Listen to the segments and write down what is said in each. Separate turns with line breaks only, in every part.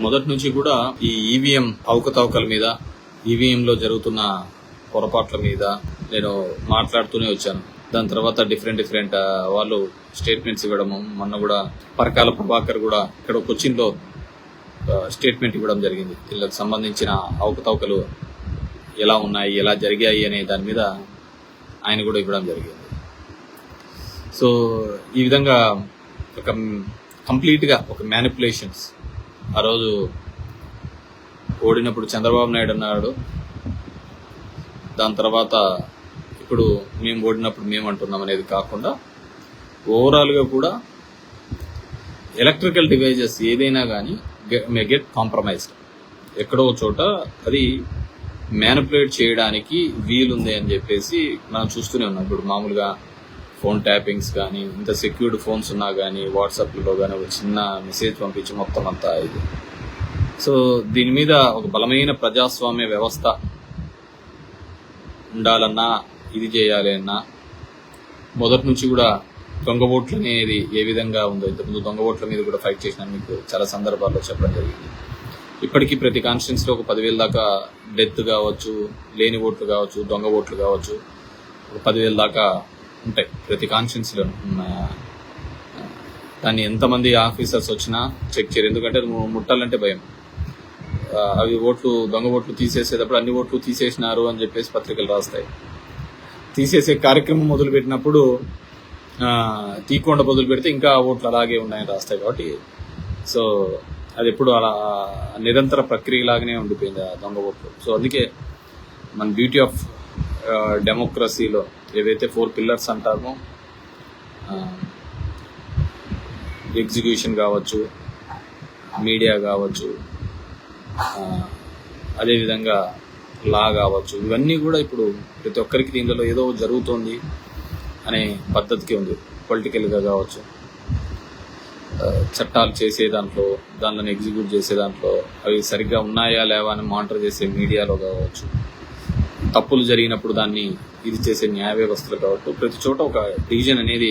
మొదటి నుంచి కూడా ఈ ఈవీఎం అవకతవకల మీద, ఈవీఎంలో జరుగుతున్న పొరపాట్ల మీద నేను మాట్లాడుతూనే వచ్చాను. దాని తర్వాత డిఫరెంట్ వాళ్ళు స్టేట్మెంట్స్ ఇవ్వడము, మొన్న కూడా పరకాల ప్రభాకర్ కూడా ఇక్కడ కొచ్చిన్లో స్టేట్మెంట్ ఇవ్వడం జరిగింది. వీళ్ళకి సంబంధించిన అవకతవకలు ఎలా ఉన్నాయి, ఎలా జరిగాయి అనే దాని మీద ఆయన కూడా ఇవ్వడం జరిగింది. సో ఈ విధంగా ఒక కంప్లీట్గా ఒక మ్యానిపులేషన్స్. ఆ రోజు ఓడినప్పుడు చంద్రబాబు నాయుడు అన్నాడు, దాని తర్వాత ఇప్పుడు మేము ఓడినప్పుడు మేము అంటున్నాం అనేది కాకుండా ఓవరాల్గా కూడా ఎలక్ట్రికల్ డివైజెస్ ఏదైనా కానీ మే గెట్ కాంప్రమైజ్డ్. ఎక్కడో చోట అది మ్యానిపులేట్ చేయడానికి వీలుంది అని చెప్పేసి మనం చూస్తూనే ఉన్నాం. ఇప్పుడు మామూలుగా ఫోన్ ట్యాపింగ్స్ కానీ, ఇంత సెక్యూర్డ్ ఫోన్స్ ఉన్నా కానీ, వాట్సాప్లో కానీ ఒక చిన్న మెసేజ్ పంపించి మొత్తం అంతా ఇది. సో దీని మీద ఒక బలమైన ప్రజాస్వామ్య వ్యవస్థ ఉండాలన్నా, ఇది చేయాలి అన్నా, మొదటి నుంచి కూడా దొంగ ఓట్లు అనేది ఏ విధంగా ఉందో, ఇంతకుముందు దొంగ ఓట్ల మీద కూడా ఫైట్ చేసిన మీకు చాలా సందర్భాల్లో చెప్పడం జరిగింది. ఇప్పటికీ ప్రతి కాన్స్టిట్యున్సీలో ఒక 10,000 దాకా డెత్ కావచ్చు, లేని ఓట్లు కావచ్చు, దొంగ ఓట్లు కావచ్చు, ఒక 10,000 దాకా ఉంటాయి ప్రతి కాన్స్టిట్యున్సీలో. దాన్ని ఎంతమంది ఆఫీసర్స్ వచ్చినా చెక్ చేయరు, ఎందుకంటే అది ముట్టాలంటే భయం. అవి ఓట్లు, దొంగ ఓట్లు తీసేసేటప్పుడు అన్ని ఓట్లు తీసేసినారు అని చెప్పేసి పత్రికలు రాస్తాయి. తీసేసే కార్యక్రమం మొదలుపెట్టినప్పుడు తీయకుండా మొదలు పెడితే ఇంకా ఓట్లు అలాగే ఉన్నాయని రాస్తాయి. కాబట్టి సో అది ఎప్పుడు అలా నిరంతర ప్రక్రియలాగానే ఉండిపోయింది ఆ దొంగ ఓట్లు. సో అందుకే మన బ్యూటీ ఆఫ్ డెమోక్రసీలో ఏవైతే 4 పిల్లర్స్ అంటామో, ఎగ్జిక్యూషన్ కావచ్చు, మీడియా కావచ్చు, అదేవిధంగా లా కావచ్చు, ఇవన్నీ కూడా ఇప్పుడు ప్రతి ఒక్కరికి దీనిలో ఏదో జరుగుతోంది అనే పద్ధతికి ఉంది. పొలిటికల్గా కావచ్చు, చట్టాలు చేసే దాంట్లో, దానిని ఎగ్జిక్యూట్ చేసే దాంట్లో, అవి సరిగ్గా ఉన్నాయా లేవా అని మానిటర్ చేసే మీడియాలో కావచ్చు, తప్పులు జరిగినప్పుడు దాన్ని ఇది చేసే న్యాయ వ్యవస్థలు కావచ్చు, ప్రతి చోట ఒక డివిజన్ అనేది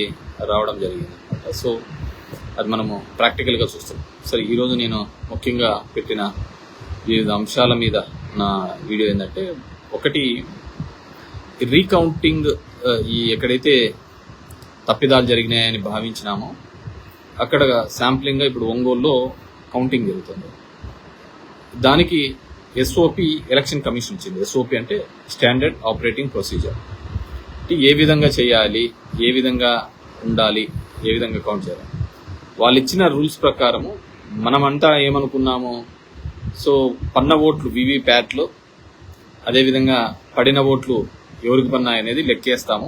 రావడం జరిగింది అనమాట. సో అది మనము ప్రాక్టికల్గా చూస్తాం. సరే, ఈరోజు నేను ముఖ్యంగా పెట్టిన వివిధ అంశాల మీద నా వీడియో ఏంటంటే, ఒకటి రీకౌంటింగ్. ఈ ఎక్కడైతే తప్పిదాలు జరిగినాయని భావించినామో అక్కడ శాంప్లింగ్గా ఇప్పుడు ఒంగోలులో కౌంటింగ్ జరుగుతుంది. దానికి ఎస్ఓపి ఎలక్షన్ కమిషన్ ఇచ్చింది. ఎస్ఓపి అంటే స్టాండర్డ్ ఆపరేటింగ్ ప్రొసీజర్. ఏ విధంగా చేయాలి, ఏ విధంగా ఉండాలి, ఏ విధంగా కౌంట్ చేయాలి, వాళ్ళు ఇచ్చిన రూల్స్ ప్రకారము మనమంతా ఏమనుకున్నాము, సో పన్న ఓట్లు వీవీప్యాట్లో, అదేవిధంగా పడిన ఓట్లు ఎవరికి పన్నాయి అనేది లెక్కేస్తాము.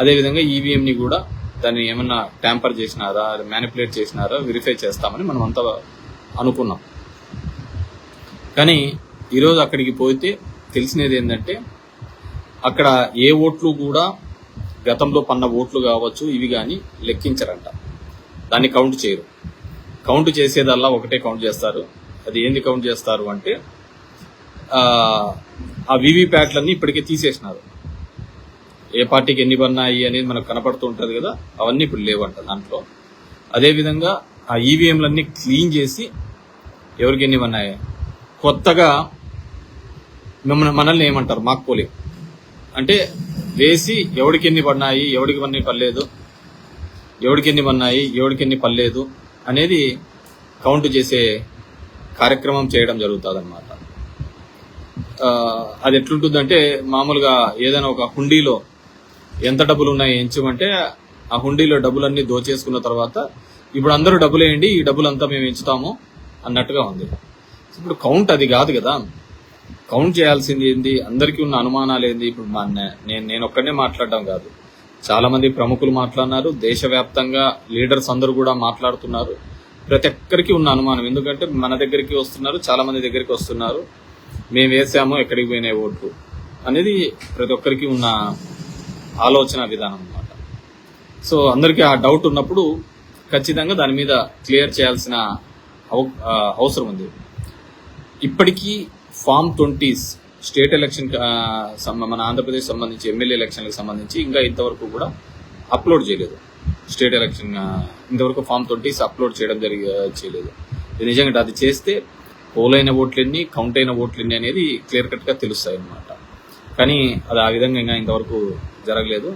అదేవిధంగా ఈవీఎంని కూడా దాన్ని ఏమన్నా ట్యాంపర్ చేసినారా, మ్యానిపులేట్ చేసినారా వెరిఫై చేస్తామని మనం అంతా అనుకున్నాం. కానీ ఈరోజు అక్కడికి పోతే తెలిసినది ఏంటంటే, అక్కడ ఏ ఓట్లు కూడా గతంలో పన్న ఓట్లు కావచ్చు ఇవి కానీ లెక్కించరంట. దాన్ని కౌంట్ చేయరు. కౌంట్ చేసేదల్లా ఒకటే కౌంట్ చేస్తారు. అది ఏంది కౌంట్ చేస్తారు అంటే, ఆ వీవీప్యాట్లన్నీ ఇప్పటికే తీసేసినారు. ఏ పార్టీకి ఎన్ని పన్నాయి అనేది మనకు కనపడుతూ ఉంటుంది కదా, అవన్నీ ఇప్పుడు లేవంట దాంట్లో. అదేవిధంగా ఆ ఈవీఎంలన్నీ క్లీన్ చేసి ఎవరికి ఎన్ని పన్నాయి, కొత్తగా మనల్ని ఏమంటారు, మాక్ పోలింగ్ అంటే వేసి ఎవరికి ఎన్ని పడినాయి, ఎవరికి ఎన్ని పడలేదు, ఎవరికి ఎన్ని పన్నాయి, ఎవరికి ఎన్ని పడలేదు అనేది కౌంట్ చేసే కార్యక్రమం చేయడం జరుగుతుంది అన్నమాట. అది ఎట్లుంటుందంటే, మామూలుగా ఏదైనా ఒక హుండీలో ఎంత డబ్బులు ఉన్నాయి ఎంచమంటే, ఆ హుండీలో డబ్బులన్నీ దోచేసుకున్న తర్వాత ఇప్పుడు అందరూ డబ్బులు వేయండి, ఈ డబ్బులంతా మేము ఎంచుతాము అన్నట్టుగా ఉంది. ఇప్పుడు కౌంట్ అది కాదు కదా. కౌంట్ చేయాల్సింది ఏంది, అందరికీ ఉన్న అనుమానాలు ఏంది. ఇప్పుడు నేను ఒక్కడే మాట్లాడడం కాదు, చాలా మంది ప్రముఖులు మాట్లాడినారు, దేశవ్యాప్తంగా లీడర్స్ అందరూ కూడా మాట్లాడుతున్నారు. ప్రతి ఒక్కరికి ఉన్న అనుమానం, ఎందుకంటే మన దగ్గరికి వస్తున్నారు, చాలా మంది దగ్గరికి వస్తున్నారు, మేము వేసాము ఎక్కడికి పోయినాయి ఓట్లు అనేది ప్రతి ఒక్కరికి ఉన్న ఆలోచన విధానం అన్నమాట. సో అందరికీ ఆ డౌట్ ఉన్నప్పుడు ఖచ్చితంగా దాని మీద క్లియర్ చేయాల్సిన అవసరం ఉంది. ఇప్పటికీ ఫామ్ 20s స్టేట్ ఎలక్షన్, మన ఆంధ్రప్రదేశ్ సంబంధించి ఎమ్మెల్యే ఎలక్షన్లకు సంబంధించి ఇంకా ఇంతవరకు కూడా అప్లోడ్ చేయలేదు. స్టేట్ ఎలక్షన్ ఇంతవరకు ఫామ్ 20s అప్లోడ్ చేయలేదు. ఇది నిజంగా అది చేస్తే పోలైన ఓట్లెన్ని, కౌంట్ అయిన ఓట్లెన్ని అనేది క్లియర్ కట్గా తెలుస్తాయి అన్నమాట. కానీ అది ఆ విధంగా ఇంకా ఇంతవరకు జరగలేదు.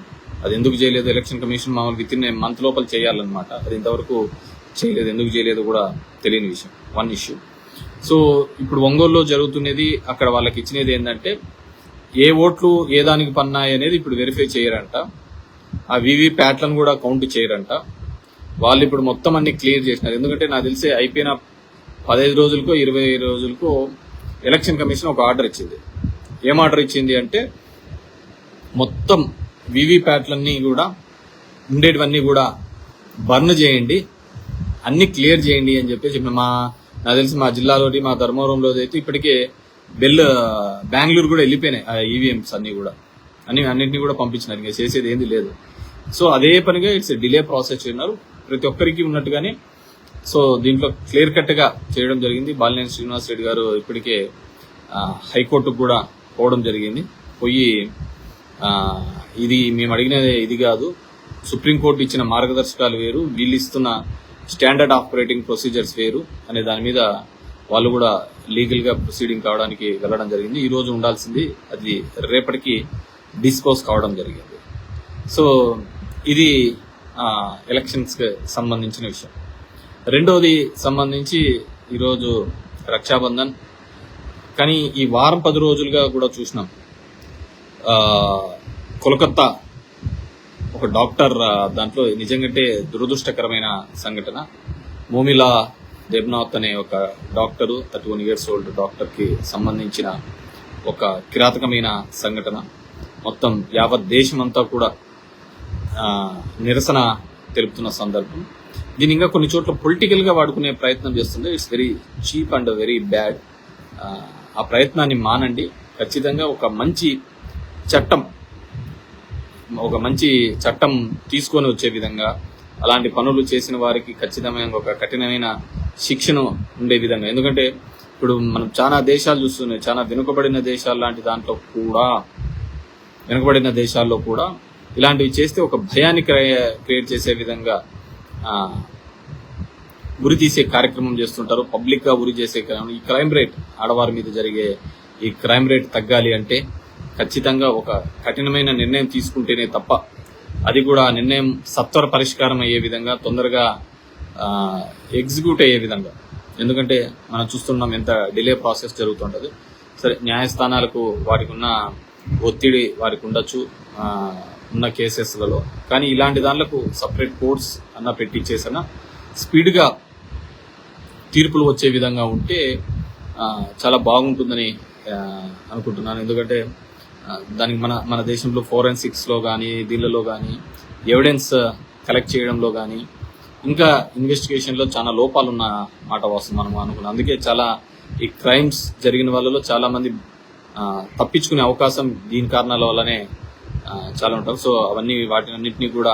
అది ఎందుకు చేయలేదు ఎలక్షన్ కమిషన్ మామూలు వితిన్ మంత్ లోపల చేయాలన్నమాట. అది ఇంతవరకు చేయలేదు. ఎందుకు చేయలేదు కూడా తెలియని విషయం, వన్ ఇష్యూ. సో ఇప్పుడు ఒంగోలులో జరుగుతున్నది, అక్కడ వాళ్ళకి ఇచ్చినది ఏంటంటే ఏ ఓట్లు ఏ దానికి పన్నాయి అనేది ఇప్పుడు వెరిఫై చేయరంట. ఆ వివి ప్యాట్లను కూడా కౌంట్ చేయరంట. వాళ్ళు ఇప్పుడు మొత్తం అన్ని క్లియర్ చేసినారు. ఎందుకంటే నాకు తెలిసి అయిపోయిన 15 రోజులకో 20 రోజులకో ఎలక్షన్ కమిషన్ ఒక ఆర్డర్ ఇచ్చింది. ఏం ఆర్డర్ ఇచ్చింది అంటే మొత్తం వివి ప్యాట్లన్నీ కూడా ఉండేటివన్నీ కూడా బర్న్ చేయండి, అన్ని క్లియర్ చేయండి అని చెప్పేసి నాకు తెలిసి మా జిల్లాలోని మా ధర్మవరంలో అయితే ఇప్పటికే బెంగళూరు కూడా వెళ్ళిపోయినాయి ఆ ఈవీఎంస్ అన్ని కూడా, అన్నింటినీ కూడా పంపించినారు. ఇంకా చేసేది ఏంది లేదు. సో అదే పనిగా ఇట్స్ డిలే ప్రాసెస్ చేయన్నారు ప్రతి ఒక్కరికి ఉన్నట్టుగానే. సో దీంట్లో క్లియర్ కట్ గా చేయడం జరిగింది. బాలినేని శ్రీనివాస్ రెడ్డి గారు ఇప్పటికే హైకోర్టుకు కూడా పోవడం జరిగింది. పోయి ఇది మేము అడిగినది ఇది కాదు, సుప్రీంకోర్టు ఇచ్చిన మార్గదర్శకాలు వేరు, వీళ్ళు ఇస్తున్న స్టాండర్డ్ ఆపరేటింగ్ ప్రొసీజర్స్ వేరు అనే దాని మీద వాళ్ళు కూడా లీగల్ గా ప్రొసీడింగ్ కావడానికి వెళ్ళడం జరిగింది. ఈ రోజు ఉండాల్సింది అది రేపటికి డిస్పోజ్ కావడం జరిగింది. సో ఇది ఎలక్షన్స్ కి సంబంధించిన విషయం. రెండోది సంబంధించి ఈరోజు రక్షాబంధన్. కానీ ఈ వారం 10 రోజులుగా కూడా చూసినాం కోల్కతా ఒక డాక్టర్, దాంట్లో నిజంగానే దురదృష్టకరమైన సంఘటన. మోమిలా దేబ్నాథ్ అనే ఒక డాక్టరు, 31 years old డాక్టర్ కి సంబంధించిన ఒక కిరాతకమైన సంఘటన. మొత్తం యావత్ దేశమంతా కూడా నిరసన తెలుపుతున్న సందర్భం. దీని ఇంకా కొన్ని చోట్ల పొలిటికల్ గా వాడుకునే ప్రయత్నం చేస్తుంది. It's very cheap and very bad. ఆ ప్రయత్నాన్ని మానండి. ఖచ్చితంగా ఒక మంచి చట్టం తీసుకొని వచ్చే విధంగా, అలాంటి పనులు చేసిన వారికి ఖచ్చితమైన ఒక కఠినమైన శిక్షను ఉండే విధంగా. ఎందుకంటే ఇప్పుడు మనం చాలా దేశాలు చూస్తున్నాయి, చాలా వెనుకబడిన దేశాలు లాంటి దాంట్లో కూడా, వెనుకబడిన దేశాల్లో కూడా ఇలాంటివి చేస్తే ఒక భయాన్ని క్రియేట్ చేసే విధంగా ఉరి తీసే కార్యక్రమం చేస్తుంటారు. పబ్లిక్ గా ఉరి చేసే ఈ క్రైమ్ రేట్, ఆడవారి మీద జరిగే ఈ క్రైమ్ రేట్ తగ్గాలి అంటే ఖచ్చితంగా ఒక కఠినమైన నిర్ణయం తీసుకుంటేనే తప్ప, అది కూడా నిర్ణయం సత్వర పరిష్కారం అయ్యే విధంగా, తొందరగా ఎగ్జిక్యూట్ అయ్యే విధంగా. ఎందుకంటే మనం చూస్తున్నాం ఎంత డిలే ప్రాసెస్ జరుగుతుంటది. సరే, న్యాయస్థానాలకు వారికి ఉన్న ఒత్తిడి వారికి ఉండొచ్చు ఉన్న కేసెస్లలో, కానీ ఇలాంటి దానిలకు సపరేట్ కోర్ట్స్ అన్న పెట్టించేసన్నా స్పీడ్గా తీర్పులు వచ్చే విధంగా ఉంటే చాలా బాగుంటుందని అనుకుంటున్నాను. ఎందుకంటే దానికి మన దేశంలో ఫోరెన్సిక్స్లో కానీ, దీనిలో కానీ, ఎవిడెన్స్ కలెక్ట్ చేయడంలో కానీ, ఇంకా ఇన్వెస్టిగేషన్లో చాలా లోపాలు ఉన్న మాట వస్తుంది మనం అనుకున్నాం. అందుకే చాలా ఈ క్రైమ్స్ జరిగిన వాళ్ళలో చాలా మంది తప్పించుకునే అవకాశం దీని కారణాల వల్లనే చాలా ఉంటారు. సో వాటినన్నింటినీ కూడా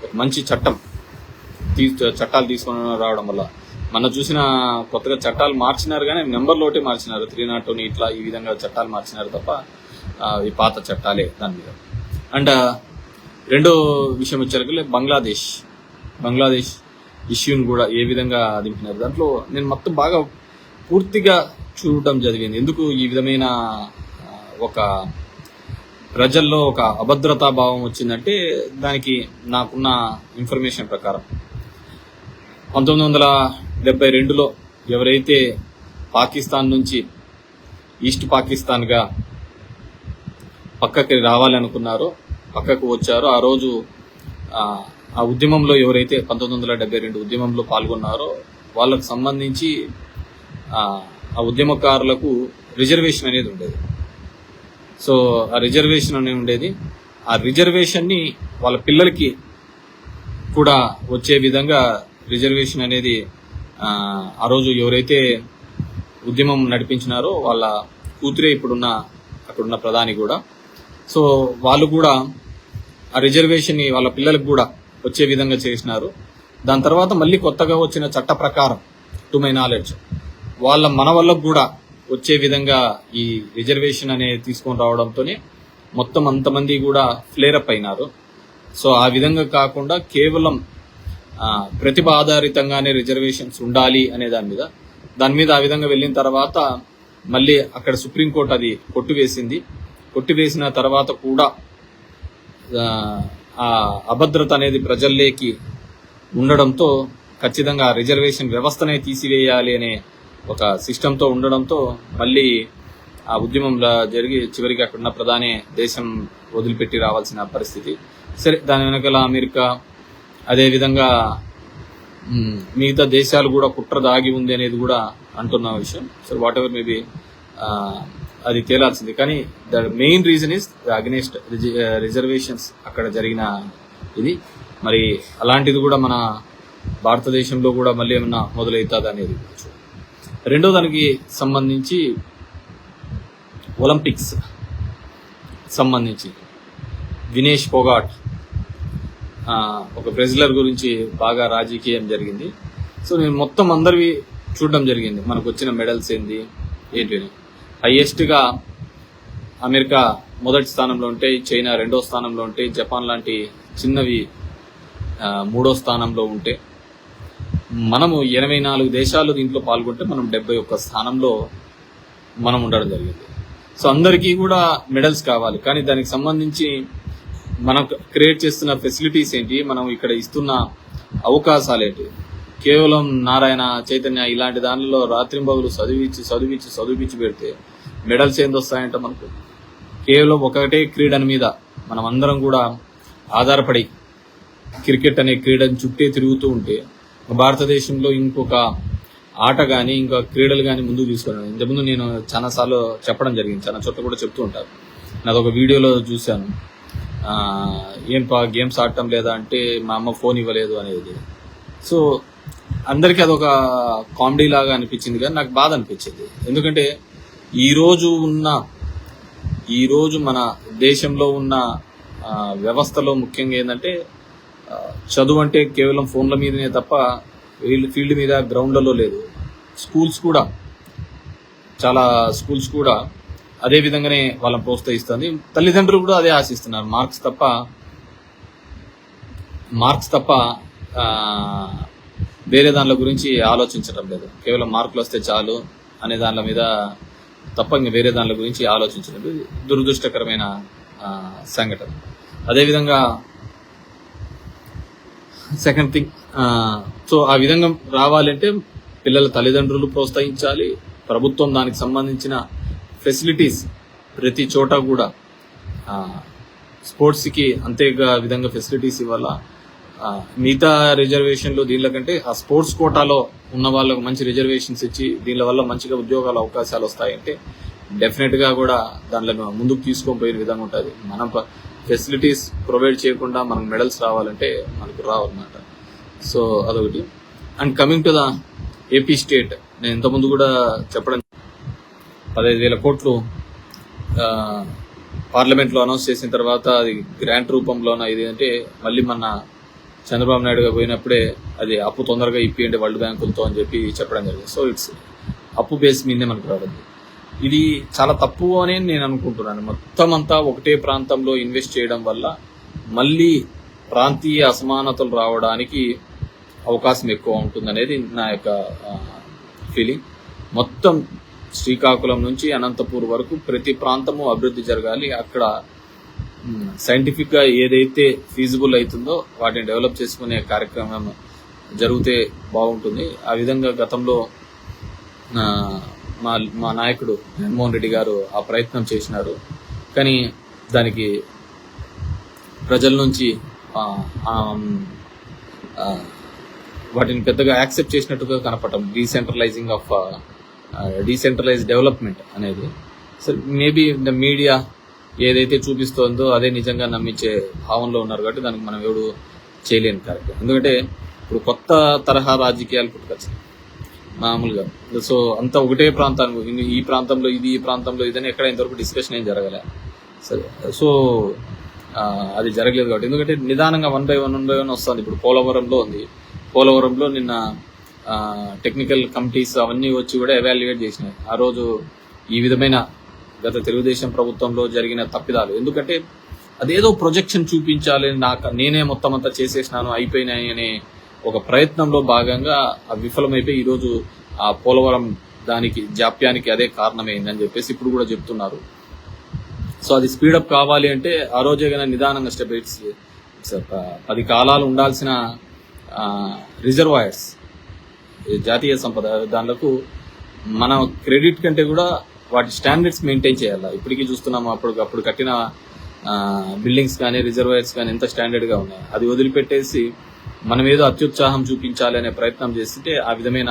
ఒక మంచి చట్టాలు తీసుకొని రావడం వల్ల, మన చూసిన కొత్తగా చట్టాలు మార్చినారు కానీ నెంబర్లు ఒకటే మార్చినారు, 302 ఇట్లా ఈ విధంగా చట్టాలు మార్చినారు తప్ప ఈ పాత చట్టాలే దాని మీద. అండ్ రెండో విషయం వచ్చేసరికి బంగ్లాదేశ్ ఇష్యూని కూడా ఏ విధంగా దింపినారు. దాంట్లో నేను మొత్తం బాగా పూర్తిగా చూడటం జరిగింది. ఎందుకు ఈ విధమైన ఒక ప్రజల్లో ఒక అభద్రతా భావం వచ్చిందంటే, దానికి నాకున్న ఇన్ఫర్మేషన్ ప్రకారం 1972లో ఎవరైతే పాకిస్తాన్ నుంచి ఈస్ట్ పాకిస్తాన్గా పక్కకి రావాలనుకున్నారో, పక్కకు వచ్చారో, ఆ రోజు ఆ ఉద్యమంలో ఎవరైతే 1972 ఉద్యమంలో పాల్గొన్నారో వాళ్ళకు సంబంధించి ఆ ఉద్యమకారులకు రిజర్వేషన్ అనేది ఉండేది. సో ఆ రిజర్వేషన్ అనేది ఉండేది. ఆ రిజర్వేషన్ని వాళ్ళ పిల్లలకి కూడా వచ్చే విధంగా రిజర్వేషన్ అనేది ఆ రోజు ఎవరైతే ఉద్యమం నడిపించినారో వాళ్ళ కూతురే అక్కడున్న ప్రధాని కూడా. సో వాళ్ళు కూడా ఆ రిజర్వేషన్ ని వాళ్ళ పిల్లలకు కూడా వచ్చే విధంగా చేసినారు. దాని తర్వాత మళ్ళీ కొత్తగా వచ్చిన చట్ట ప్రకారం, టు మై నాలెడ్జ్, మన వాళ్ళకు కూడా వచ్చే విధంగా ఈ రిజర్వేషన్ అనేది తీసుకొని రావడంతోనే మొత్తం అంతమంది కూడా ఫ్లేరప్ అయినారు. సో ఆ విధంగా కాకుండా కేవలం ప్రతిభ ఆధారితంగానే రిజర్వేషన్స్ ఉండాలి అనే దాని మీద ఆ విధంగా వెళ్ళిన తర్వాత మళ్ళీ అక్కడ సుప్రీంకోర్టు అది కొట్టివేసిన తర్వాత కూడా ఆ అభద్రత అనేది ప్రజల్లోకి ఉండడంతో ఖచ్చితంగా రిజర్వేషన్ వ్యవస్థనే తీసివేయాలి అనే ఒక సిస్టంతో ఉండడంతో మళ్ళీ ఆ ఉద్యమంలో జరిగి చివరికి అక్కడున్న ప్రధాని దేశం వదిలిపెట్టి రావాల్సిన పరిస్థితి. సరే, దాని వెనకాల అమెరికా అదేవిధంగా మిగతా దేశాలు కూడా కుట్ర దాగి ఉంది అనేది కూడా అంటున్న విషయం. సో వాట్ ఎవర్ మేబీ అది తేలాల్సింది. కానీ the main reason is against reservations అక్కడ జరిగిన ఇది. మరి అలాంటిది కూడా మన భారతదేశంలో కూడా మళ్ళీ ఏమన్నా మొదలవుతుంది అనేది. రెండో దానికి సంబంధించి ఒలింపిక్స్ సంబంధించి వినేష్ ఫోగాట్ ఒక రెజ్లర్ గురించి బాగా రాజకీయం జరిగింది. సో నేను మొత్తం అందరివి చూడడం జరిగింది, మనకు వచ్చిన మెడల్స్ ఏంది ఏంటి. హైయెస్ట్గా అమెరికా మొదటి స్థానంలో ఉంటే, చైనా రెండో స్థానంలో ఉంటే, జపాన్ లాంటి చిన్నవి మూడో స్థానంలో ఉంటే, మనము 84 దేశాలు దీంట్లో పాల్గొంటే మనం 71 స్థానంలో మనం ఉండడం జరిగింది. సో అందరికీ కూడా మెడల్స్ కావాలి, కానీ దానికి సంబంధించి మనం క్రియేట్ చేస్తున్న ఫెసిలిటీస్ ఏంటి, మనం ఇక్కడ ఇస్తున్న అవకాశాలు ఏంటి. కేవలం నారాయణ చైతన్య ఇలాంటి దానిలో రాత్రింబగులు చదివించి పెడితే మెడల్స్ ఏంది వస్తాయంటే, మనకు కేవలం ఒకటే క్రీడని మీద మనం అందరం కూడా ఆధారపడి క్రికెట్ అనే క్రీడని చుట్టే తిరుగుతూ ఉంటే భారతదేశంలో ఇంకొక ఆట కానీ ఇంకా క్రీడలు కానీ ముందుకు తీసుకున్నాను. ఇంతకుముందు నేను చాలాసార్లు చెప్పడం జరిగింది, చాలా చోట్ల కూడా చెప్తూ ఉంటాను. నాదొక వీడియోలో చూశాను, ఏం గేమ్స్ ఆడటం లేదా అంటే మా అమ్మ ఫోన్ ఇవ్వలేదు అనేది. సో అందరికీ అదొక కామెడీ లాగా అనిపించింది, కానీ నాకు బాధ అనిపించింది. ఎందుకంటే ఈరోజు మన దేశంలో ఉన్న వ్యవస్థలో ముఖ్యంగా ఏంటంటే చదువు అంటే కేవలం ఫోన్ల మీదనే తప్ప ఫీల్డ్ మీద గ్రౌండ్లలో లేదు. చాలా స్కూల్స్ కూడా అదే విధంగానే వాళ్ళని ప్రోత్సహిస్తుంది. తల్లిదండ్రులు కూడా అదే ఆశిస్తున్నారు, మార్క్స్ తప్ప వేరే దానిల గురించి ఆలోచించడం లేదు. కేవలం మార్కులు వస్తే చాలు అనే దానిల మీద తప్ప ఇంకా వేరే దానిల గురించి ఆలోచించడం లేదు. దురదృష్టకరమైన సంఘటన. అదేవిధంగా సెకండ్ థింగ్, సో ఆ విధంగా రావాలంటే పిల్లల తల్లిదండ్రులు ప్రోత్సహించాలి, ప్రభుత్వం దానికి సంబంధించిన ఫెసిలిటీస్ ప్రతి చోట కూడా స్పోర్ట్స్కి అంతే విధంగా ఫెసిలిటీస్ ఇవ్వాలా. మిగతా రిజర్వేషన్లు దీనిలో కంటే ఆ స్పోర్ట్స్ కోటాలో ఉన్న వాళ్ళకు మంచి రిజర్వేషన్స్ ఇచ్చి దీనిల వల్ల మంచిగా ఉద్యోగాల అవకాశాలు వస్తాయంటే డెఫినెట్గా కూడా దానిలో ముందుకు తీసుకొని పోయిన విధంగా ఉంటుంది. మనం ఫెసిలిటీస్ ప్రొవైడ్ చేయకుండా మనకు మెడల్స్ రావాలంటే మనకు రావన్నమాట. సో అదొకటి. And coming to the AP state, నేను ఇంతకుముందు కూడా చెప్పడం 15,000 కోట్లు పార్లమెంట్లో అనౌన్స్ చేసిన తర్వాత అది గ్రాంట్ రూపంలోన ఇది అంటే మళ్ళీ మన చంద్రబాబు నాయుడు గారు పోయినప్పుడే అది అప్పు తొందరగా ఇప్పియండి వరల్డ్ బ్యాంకులతో అని చెప్పి చెప్పడం జరిగింది. సో ఇట్స్ అప్పు బేస్ మీదే మనకు రావడం. ఇది చాలా తప్పు అని నేను అనుకుంటున్నాను. మొత్తం అంతా ఒకటే ప్రాంతంలో ఇన్వెస్ట్ చేయడం వల్ల మళ్ళీ ప్రాంతీయ అసమానతలు రావడానికి అవకాశం ఎక్కువ ఉంటుందనేది నా యొక్క ఫీలింగ్. మొత్తం శ్రీకాకుళం నుంచి అనంతపూర్ వరకు ప్రతి ప్రాంతము అభివృద్ధి జరగాలి. అక్కడ సైంటిఫిక్గా ఏదైతే ఫీజిబుల్ అవుతుందో వాటిని డెవలప్ చేసుకునే కార్యక్రమం జరిగితే బాగుంటుంది. ఆ విధంగా గతంలో మా నాయకుడు జగన్మోహన్ రెడ్డి గారు ఆ ప్రయత్నం చేసినారు, కానీ దానికి ప్రజల నుంచి వాటిని పెద్దగా యాక్సెప్ట్ చేసినట్టుగా కనపడటం. డీసెంట్రలైజ్ డెవలప్మెంట్ అనేది. సో మేబీ ద మీడియా ఏదైతే చూపిస్తోందో అదే నిజంగా నమ్మించే భావనలో ఉన్నారు కాబట్టి దానికి మనం ఎవడు చేయలేని కార్యక్రమం. ఎందుకంటే ఇప్పుడు కొత్త తరహా రాజకీయాలు పుట్టుకొచ్చాయి మామూలుగా. సో అంతా ఒకటే ప్రాంతానికి ఈ ప్రాంతంలో ఇది ఈ ప్రాంతంలో ఇదని ఎక్కడ ఇంతవరకు డిస్కషన్ ఏం జరగలే. సరే, సో అది జరగలేదు కాబట్టి ఎందుకంటే నిదానంగా 1 by 1 వస్తుంది. ఇప్పుడు పోలవరంలో ఉంది, పోలవరంలో నిన్న టెక్నికల్ కమిటీస్ అవన్నీ వచ్చి కూడా ఎవాల్యుయేట్ చేసినాయి. ఆ రోజు ఈ విధమైన గత తెలుగుదేశం ప్రభుత్వంలో జరిగిన తప్పిదాలు, ఎందుకంటే అదేదో ప్రొజెక్షన్ చూపించాలి, నేనే మొత్తం అంతా చేసేసినాను అయిపోయినాయి అనే ఒక ప్రయత్నంలో భాగంగా విఫలమైపోయి ఈరోజు ఆ పోలవరం దానికి జాప్యానికి అదే కారణమైందని చెప్పేసి ఇప్పుడు కూడా చెప్తున్నారు. సో అది స్పీడప్ కావాలి అంటే ఆ రోజే కన్నా నిదానంగా స్టెప్ 10 కాలాలు ఉండాల్సిన రిజర్వాయర్స్ జాతీయ సంపద దానిలకు మన క్రెడిట్ కంటే కూడా వాటి స్టాండర్డ్స్ మెయింటైన్ చేయాలి. ఇప్పటికీ చూస్తున్నాము అప్పుడు కట్టిన బిల్డింగ్స్ కానీ రిజర్వాయర్స్ కానీ ఎంత స్టాండర్డ్గా ఉన్నాయి. అది వదిలిపెట్టేసి మనం ఏదో అత్యుత్సాహం చూపించాలి అనే ప్రయత్నం చేస్తుంటే ఆ విధమైన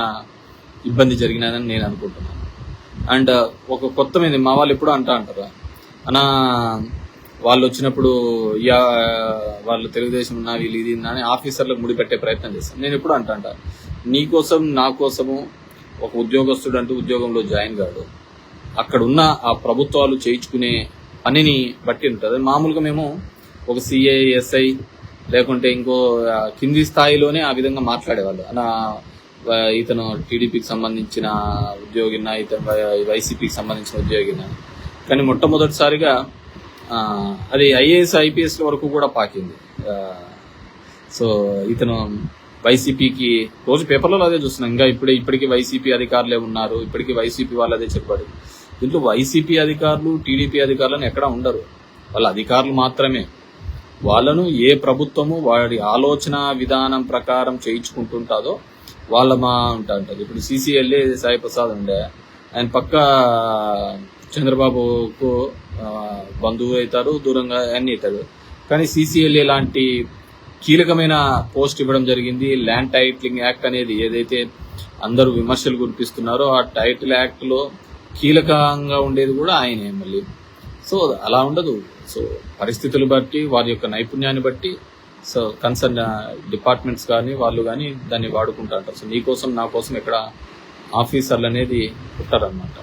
ఇబ్బంది జరిగినదని నేను అనుకుంటున్నాను. అండ్ ఒక కొత్తమైంది మా వాళ్ళు ఎప్పుడూ అంటారు అన్న వాళ్ళు వచ్చినప్పుడు వాళ్ళు తెలుగుదేశం ఉన్నా వీళ్ళు ఇది అని ఆఫీసర్లకు ముడిపెట్టే ప్రయత్నం చేస్తాను. నేను ఎప్పుడు అంట నీకోసం నా కోసము ఒక ఉద్యోగస్తుడు అంటూ ఉద్యోగంలో జాయిన్ కాడు, అక్కడ ఉన్న ఆ ప్రభుత్వాలు చేయించుకునే పనిని బట్టి ఉంటుంది. మామూలుగా మేము ఒక సిఐ ఎస్ఐ లేకుంటే ఇంకో కింది స్థాయిలోనే ఆ విధంగా మాట్లాడేవాళ్ళు. ఇతను టీడీపీకి సంబంధించిన ఉద్యోగినా, ఇతను వైసీపీకి సంబంధించిన ఉద్యోగినా. కానీ మొట్టమొదటిసారిగా అది ఐఏఎస్ ఐపీఎస్ వరకు కూడా పాకింది. సో ఇతను వైసీపీకి రోజు పేపర్లలో అదే చూస్తున్నాం. ఇంకా ఇప్పటికీ వైసీపీ అధికారులే ఉన్నారు, ఇప్పటికీ వైసీపీ వాళ్ళు అదే చెప్పాడు. దీంట్లో వైసీపీ అధికారులు టీడీపీ అధికారులను ఎక్కడా ఉండరు, వాళ్ళ అధికారులు మాత్రమే. వాళ్ళను ఏ ప్రభుత్వము వాడి ఆలోచన విధానం ప్రకారం చేయించుకుంటుంటాదో వాళ్ళ ఉంటారు. ఇప్పుడు సిసిఎల్ఏ సాయి ప్రసాద్ ఉండే, ఆయన పక్క చంద్రబాబుకు బంధువు అవుతారు, దూరంగా అన్ని అవుతారు. కానీ సిసిఎల్ఏ లాంటి కీలకమైన పోస్ట్ ఇవ్వడం జరిగింది. ల్యాండ్ టైటిలింగ్ యాక్ట్ అనేది ఏదైతే అందరూ విమర్శలు కురిపిస్తున్నారో ఆ టైటిల్ యాక్ట్ లో కీలకంగా ఉండేది కూడా ఆయనే మళ్ళీ. సో అలా ఉండదు. సో పరిస్థితులు బట్టి వారి యొక్క నైపుణ్యాన్ని బట్టి సో కన్సర్న్ డిపార్ట్మెంట్స్ కానీ వాళ్ళు కానీ దాన్ని వాడుకుంటా అంటారు. సో నీకోసం నా కోసం ఇక్కడ ఆఫీసర్లు అనేది ఉంటారన్నమాట.